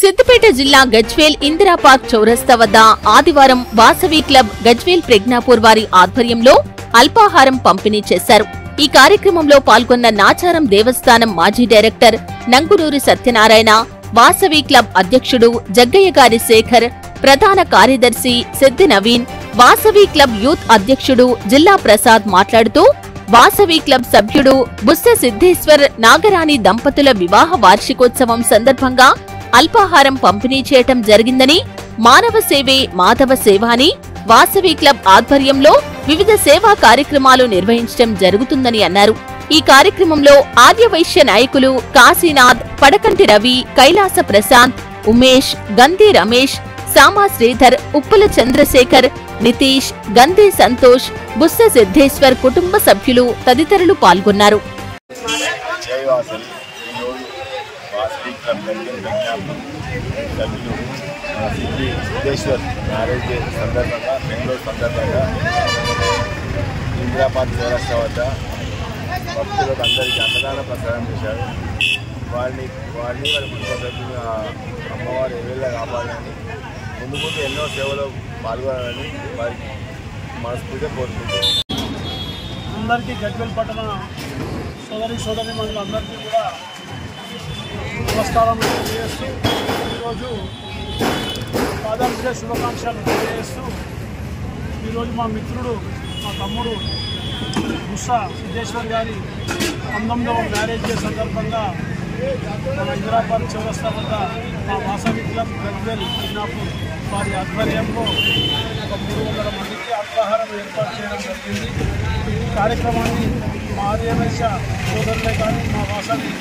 సిద్దిపేట జిల్లా గజ్వేల్ ఇందిరా పార్క్ చౌరస్తా వద్ద ఆదివారం వాసవి క్లబ్ గజ్వేల్ ప్రజ్ఞాపూర్ వారి ఆధ్వర్యంలో అల్పాహారం పంపిణీ చేశారు. ఈ కార్యక్రమంలో పాల్గొన్న నాచారం దేవస్థానం మాజీ డైరెక్టర్ నంగునూరి సత్యనారాయణ, వాసవి క్లబ్ అధ్యక్షుడు జగ్గయ్య గారి శేఖర్, ప్రధాన కార్యదర్శి సిద్ది నవీన్, వాసవి క్లబ్ యూత్ అధ్యక్షుడు జిల్లా ప్రసాద్ మాట్లాడుతూ వాసవి క్లబ్ సభ్యుడు బుస్స సిద్ధేశ్వర్ నాగరాణి దంపతుల వివాహ వార్షికోత్సవం సందర్భంగా అల్పాహారం పంపిణీ చేయటం జరిగిందని, మానవ సేవే మాధవ సేవ అని వాసవి క్లబ్ ఆధ్వర్యంలో వివిధ సేవా కార్యక్రమాలు నిర్వహించడం జరుగుతుందని అన్నారు. ఈ కార్యక్రమంలో ఆర్యవైశ్య నాయకులు కాశీనాథ్, పడకంటి రవి, కైలాస ప్రశాంత్, ఉమేష్, గంధి రమేష్, సామా శ్రీధర్, ఉప్పుల చంద్రశేఖర్, నితీష్, గంధి సంతోష్, బుస్స సిద్ధేశ్వర్ కుటుంబ సభ్యులు తదితరులు పాల్గొన్నారు. సిద్ధేశ్వర్ మ్యారేజ్ డే సందర్భంగా బెంగళూరు సందర్భంగా ఇందిరా పార్క్ చౌరస్తా వద్ద భక్తులకు అందరికీ అన్నదాన ప్రసారం చేశారు. వాళ్ళ కుటుంబ సభ్యులు అమ్మవారు ఏవేళ కాపాడాలని ముందు ఎన్నో సేవలో పాల్గొనాలని వారికి మనస్ఫూర్తిగా కోరుకుంటున్నారు. అందరికీ గజ్వేల్ పట్టణ సోదరి మనులందరికీ కూడా నమస్కారం తెలియజేస్తూ ఈరోజు పాదాభిషేక శుభాకాంక్షలు తెలియజేస్తూ ఈరోజు మా మిత్రుడు, మా తమ్ముడు బుస్స సిద్ధేశ్వర్ గారి 19వ మ్యారేజ్ డే సందర్భంగా మన ఇందిరా పార్క్ చౌరస్తా వద్ద మా వాసవి క్లబ్ గజ్వేల్ ప్రజ్ఞాపూర్ వారి ఆధ్వర్యంలో ఒక 300 మందికి అల్పాహారం ఏర్పాటు చేయడం జరిగింది. ఈ కార్యక్రమాన్ని మా ఆర్యవైశ్య సోదరులే కానీ, మా వాసవి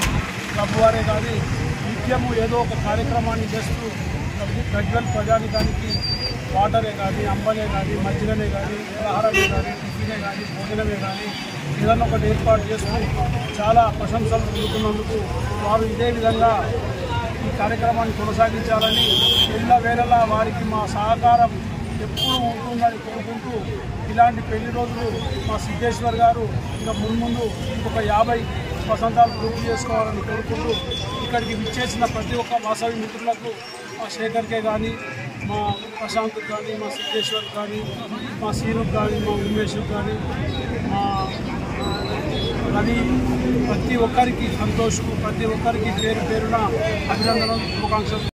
క్లబ్ వారే కానీ నిత్యము ఏదో ఒక కార్యక్రమాన్ని చేస్తూ గజ్వేల్ ప్రజానికానికి వాటరే కానీ, అంబలే కానీ, మజ్జిగనే కానీ, ఆహారమే కానీ, టిఫినే కానీ, భోజనమే కానీ ఏదన్నా ఒకటి ఏర్పాటు చేస్తూ చాలా ప్రశంసలు పొందుతున్నందుకు వారు ఇదే విధంగా ఈ కార్యక్రమాన్ని కొనసాగించాలని, ఎల్లవేళలా వారికి మా సహకారం ఎప్పుడూ ఉంటుందని కోరుకుంటూ, ఇలాంటి పెళ్లి రోజులు మా సిద్ధేశ్వర్ గారు ఇంకా ముందు ఇంకొక 50 వసంతాలు పూర్తి చేసుకోవాలని కోరుకుంటూ, ఇక్కడికి విచ్చేసిన ప్రతి ఒక్క వాసవి మిత్రులకు, మా శేఖర్కే కానీ, మా ప్రశాంత్కి కానీ, మా సిద్ధేశ్వర్ కానీ, మా సీనుకు కానీ, మా ఉమేష్కి కానీ, మా రవి, ప్రతి ఒక్కరికి సంతోష్కు, ప్రతి ఒక్కరికి పేరు పేరున అభినందనలు, శుభాకాంక్షలు.